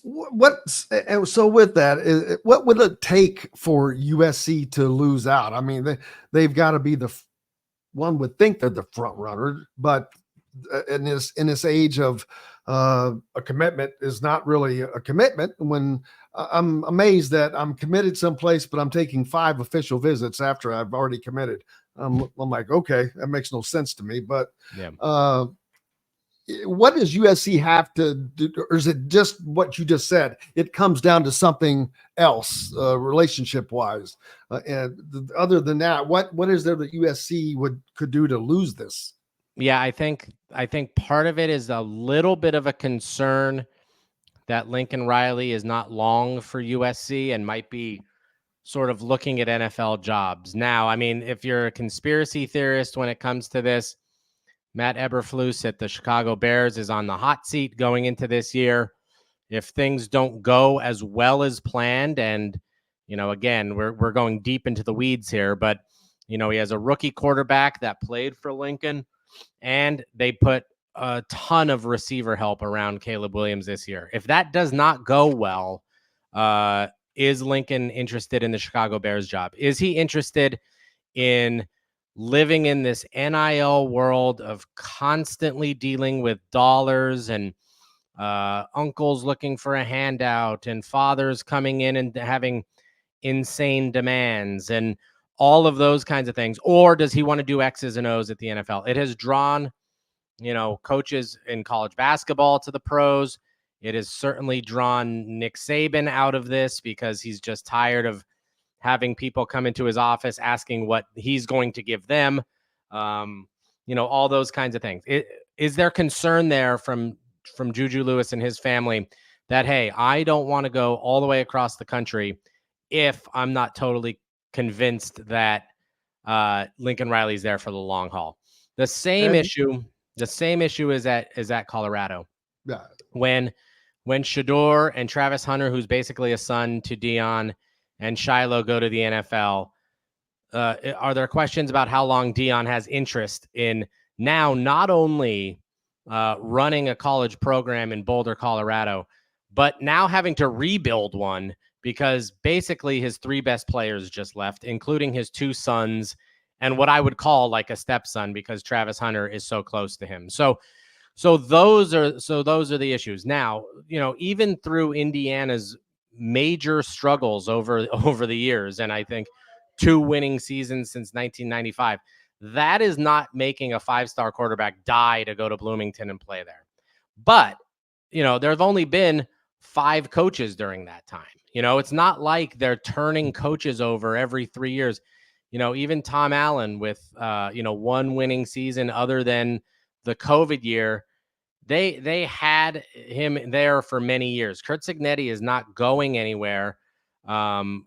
And so with that, what would it take for USC to lose out? I mean, they've got to be one would think they're the front runner, but in this age of a commitment is not really a commitment. When I'm amazed that I'm committed someplace, but I'm taking 5 official visits after I've already committed. I'm like, okay, that makes no sense to me. But Yeah. What does USC have to do, or is it just what you just said? It comes down to something else, relationship wise. And other than that, what is there that USC could do to lose this? Yeah, I think part of it is a little bit of a concern that Lincoln Riley is not long for USC and might be sort of looking at NFL jobs. Now, I mean, if you're a conspiracy theorist when it comes to this, Matt Eberflus at the Chicago Bears is on the hot seat going into this year. If things don't go as well as planned, and again, we're going deep into the weeds here, but he has a rookie quarterback that played for Lincoln, and they put a ton of receiver help around Caleb Williams this year. If that does not go well, is Lincoln interested in the Chicago Bears job? Is he interested in living in this NIL world of constantly dealing with dollars and uncles looking for a handout and fathers coming in and having insane demands and all of those kinds of things? Or does he want to do X's and O's at the NFL? It has drawn, coaches in college basketball to the pros. It has certainly drawn Nick Saban out of this because he's just tired of having people come into his office asking what he's going to give them. All those kinds of things. Is there concern there from Juju Lewis and his family that, hey, I don't want to go all the way across the country if I'm not totally convinced that Lincoln Riley's there for the long haul? The same issue is at Colorado. Yeah. When Shador and Travis Hunter, who's basically a son to Dion, and Shiloh go to the NFL, are there questions about how long Dion has interest in now not only running a college program in Boulder, Colorado, but now having to rebuild one because basically his 3 best players just left, including his 2 sons and what I would call like a stepson because Travis Hunter is so close to him. So those are the issues. Now, even through Indiana's major struggles over the years, and I think 2 winning seasons since 1995, that is not making a 5-star quarterback die to go to Bloomington and play there. But, there have only been 5 coaches during that time. It's not like they're turning coaches over every 3 years. Even Tom Allen with, 1 winning season other than the COVID year, they had him there for many years. Curt Cignetti is not going anywhere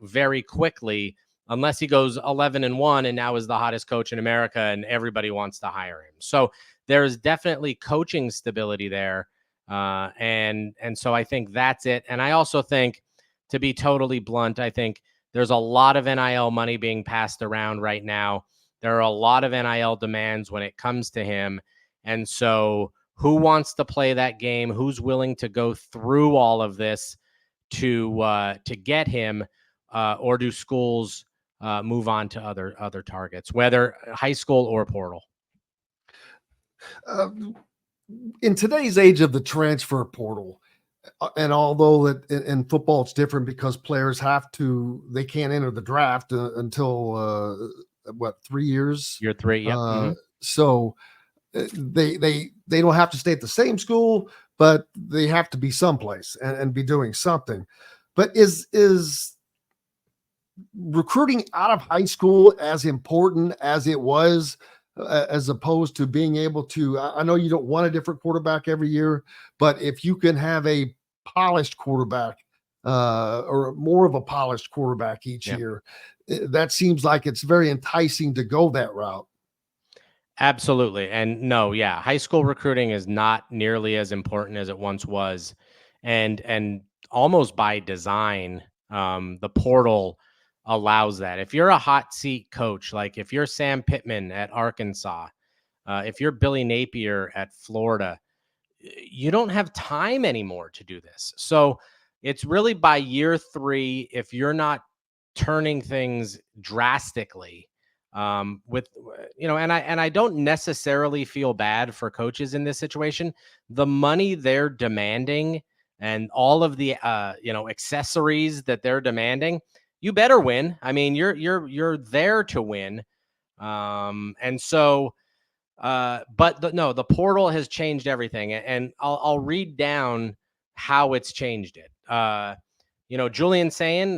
very quickly unless he goes 11-1 and now is the hottest coach in America and everybody wants to hire him. So there is definitely coaching stability there. And so I think that's it. And I also think, to be totally blunt, I think there's a lot of NIL money being passed around right now. There are a lot of NIL demands when it comes to him. And so who wants to play that game? Who's willing to go through all of this to get him? Or do schools move on to other targets, whether high school or portal? In today's age of the transfer portal, and although in football it's different because players they can't enter the draft until 3 years? Year 3, yeah. So they don't have to stay at the same school, but they have to be someplace and be doing something. But is recruiting out of high school as important as it was, as opposed to being able to, I know you don't want a different quarterback every year, but if you can have a polished quarterback or more of a polished quarterback each year, that seems like it's very enticing to go that route. Absolutely. And no, yeah, high school recruiting is not nearly as important as it once was. And almost by design, the portal allows that. If you're a hot seat coach, like if you're Sam Pittman at Arkansas, if you're Billy Napier at Florida, you don't have time anymore to do this. So it's really by year 3, if you're not turning things drastically, with, and I don't necessarily feel bad for coaches in this situation. The money they're demanding and all of the accessories that they're demanding, you better win. I mean, you're there to win. And so but the portal has changed everything, and I'll read down how it's changed it. Julian Sayin,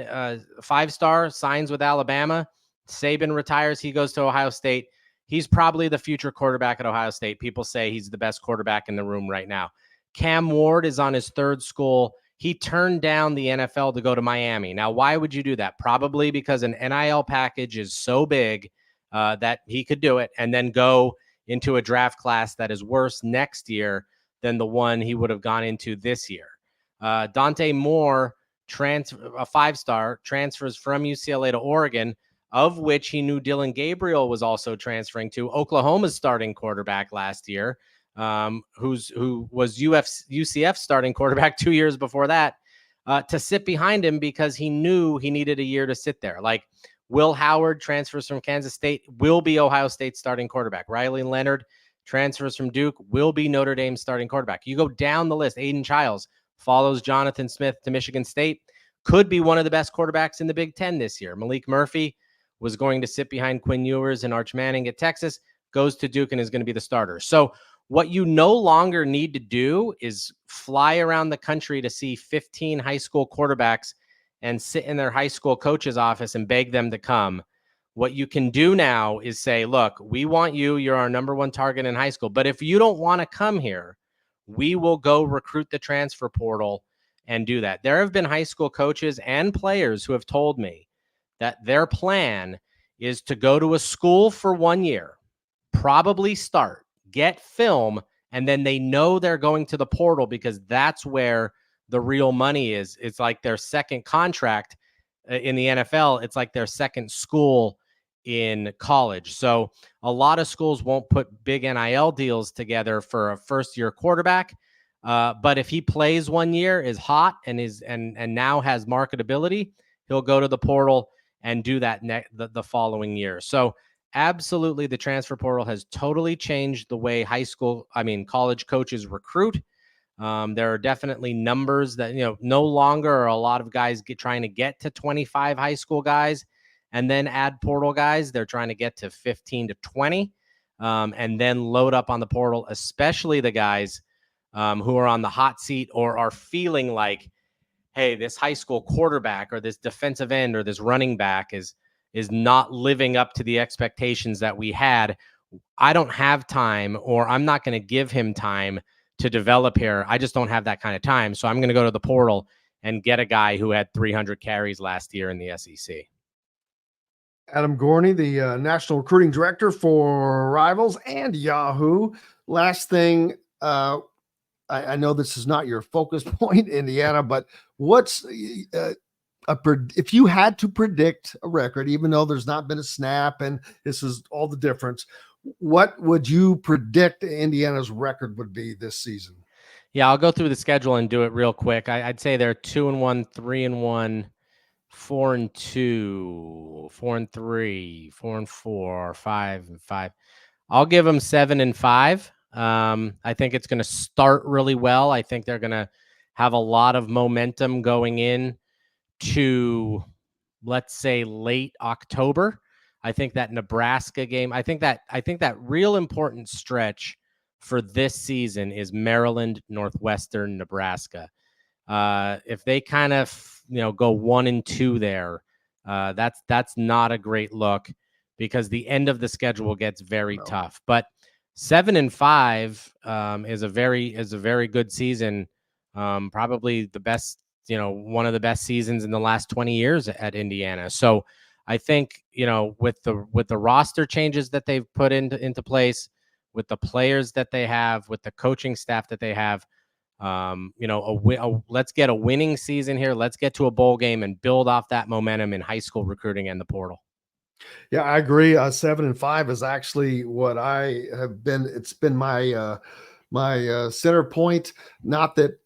5-star, signs with Alabama. Saban retires. He goes to Ohio State. He's probably the future quarterback at Ohio State. People say he's the best quarterback in the room right now. Cam Ward is on his 3rd school. He turned down the NFL to go to Miami. Now, why would you do that? Probably because an NIL package is so big that he could do it and then go into a draft class that is worse next year than the one he would have gone into this year. Dante Moore, a 5-star, transfers from UCLA to Oregon, of which he knew Dylan Gabriel was also transferring to. Oklahoma's starting quarterback last year, who was UCF's starting quarterback 2 years before that, to sit behind him because he knew he needed a year to sit there. Like, Will Howard transfers from Kansas State, will be Ohio State's starting quarterback. Riley Leonard transfers from Duke, will be Notre Dame's starting quarterback. You go down the list. Aiden Childs follows Jonathan Smith to Michigan State, could be one of the best quarterbacks in the Big Ten this year. Malik Murphy was going to sit behind Quinn Ewers and Arch Manning at Texas, goes to Duke and is going to be the starter. So what you no longer need to do is fly around the country to see 15 high school quarterbacks and sit in their high school coach's office and beg them to come. What you can do now is say, look, we want you. You're our number 1 target in high school. But if you don't want to come here, we will go recruit the transfer portal and do that. There have been high school coaches and players who have told me that their plan is to go to a school for 1 year, probably start, get film, and then they know they're going to the portal because that's where the real money is. It's like their second contract in the NFL. It's like their second school in college. So a lot of schools won't put big NIL deals together for a first-year quarterback. But if he plays 1 year, is hot, and now has marketability, he'll go to the portal and do that the following year. So absolutely, the transfer portal has totally changed the way college coaches recruit. There are definitely numbers that, no longer are a lot of guys trying to get to 25 high school guys and then add portal guys. They're trying to get to 15 to 20 and then load up on the portal, especially the guys who are on the hot seat or are feeling like, hey, this high school quarterback or this defensive end or this running back is not living up to the expectations that we had. I don't have time, or I'm not going to give him time to develop here. I just don't have that kind of time. So I'm going to go to the portal and get a guy who had 300 carries last year in the SEC. Adam Gorney, the National Recruiting Director for Rivals and Yahoo. Last thing, I know this is not your focus point, Indiana, but what's if you had to predict a record, even though there's not been a snap and this is all the difference, what would you predict Indiana's record would be this season? Yeah, I'll go through the schedule and do it real quick. I'd say they're 2-1, 3-1, 4-2, 4-3, 4-4, 5-5. I'll give them 7-5. I think it's going to start really well. I think they're going to have a lot of momentum going in to, let's say, late October. I think that Nebraska game, I think that real important stretch for this season is Maryland, Northwestern, Nebraska. If they kind of, go 1-2 there, that's not a great look because the end of the schedule gets very tough. But 7-5 is a very good season. Probably the best, one of the best seasons in the last 20 years at Indiana. So I think, with the roster changes that they've put into place, with the players that they have, with the coaching staff that they have, let's get a winning season here. Let's get to a bowl game and build off that momentum in high school recruiting and the portal. Yeah, I agree. 7-5 is actually what I have been. It's been my my center point. Not that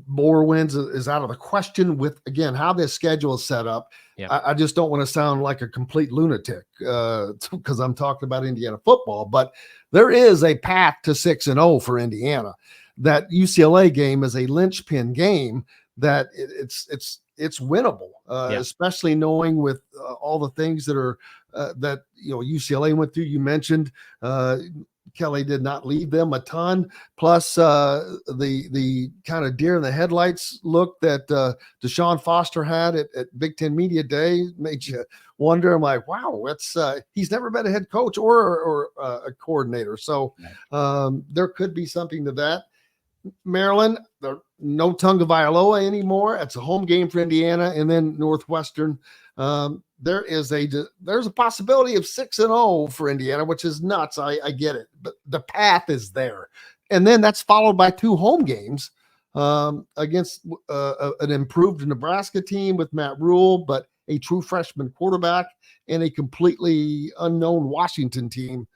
more wins is out of the question with, again, how this schedule is set up. Yeah. I just don't want to sound like a complete lunatic because I'm talking about Indiana football, but there is a path to 6-0 for Indiana. That UCLA game is a linchpin game that it's winnable, especially knowing with all the things that are that UCLA went through. You mentioned Kelly did not leave them a ton. Plus the kind of deer in the headlights look that Deshaun Foster had at Big Ten Media Day made you wonder. I'm like, wow, that's he's never been a head coach or a coordinator. So there could be something to that. Maryland, no Tagovailoa anymore. It's a home game for Indiana, and then Northwestern. There's a possibility of 6-0 for Indiana, which is nuts. I get it, but the path is there, and then that's followed by 2 home games against an improved Nebraska team with Matt Rule, but a true freshman quarterback, and a completely unknown Washington team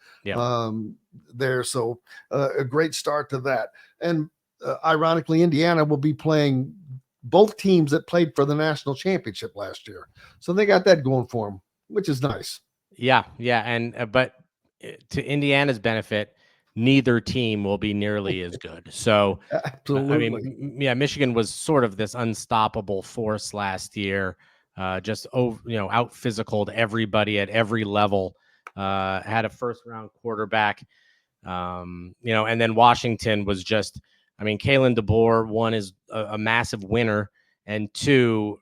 there. So a great start to that. And ironically, Indiana will be playing both teams that played for the national championship last year. So they got that going for them, which is nice. Yeah. And, but to Indiana's benefit, neither team will be nearly as good. So, absolutely. I mean, Michigan was sort of this unstoppable force last year, just out physicaled everybody at every level, had a first round quarterback, and then Washington was just, Kalen DeBoer, one, is a massive winner, and 2,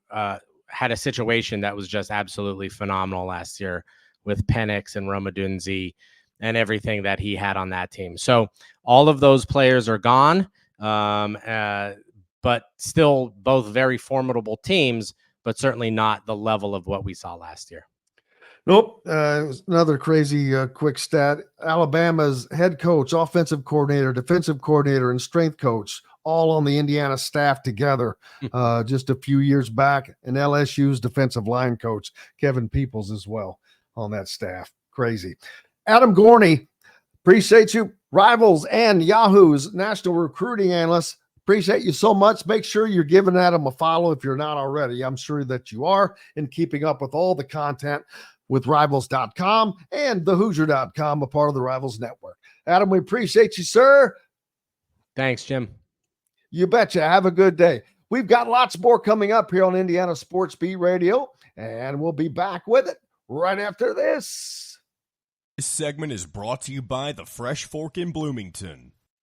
had a situation that was just absolutely phenomenal last year with Penix and Romadunzi and everything that he had on that team. So all of those players are gone, but still both very formidable teams, but certainly not the level of what we saw last year. Nope. Another crazy quick stat. Alabama's head coach, offensive coordinator, defensive coordinator, and strength coach all on the Indiana staff together just a few years back. And LSU's defensive line coach, Kevin Peoples, as well on that staff. Crazy. Adam Gorney, appreciate you. Rivals and Yahoo's national recruiting analyst. Appreciate you so much. Make sure you're giving Adam a follow if you're not already. I'm sure that you are, and keeping up with all the content with Rivals.com and TheHoosier.com, a part of the Rivals Network. Adam, we appreciate you, sir. Thanks, Jim. You betcha. Have a good day. We've got lots more coming up here on Indiana Sports Beat Radio, and we'll be back with it right after this. This segment is brought to you by the Fresh Fork in Bloomington.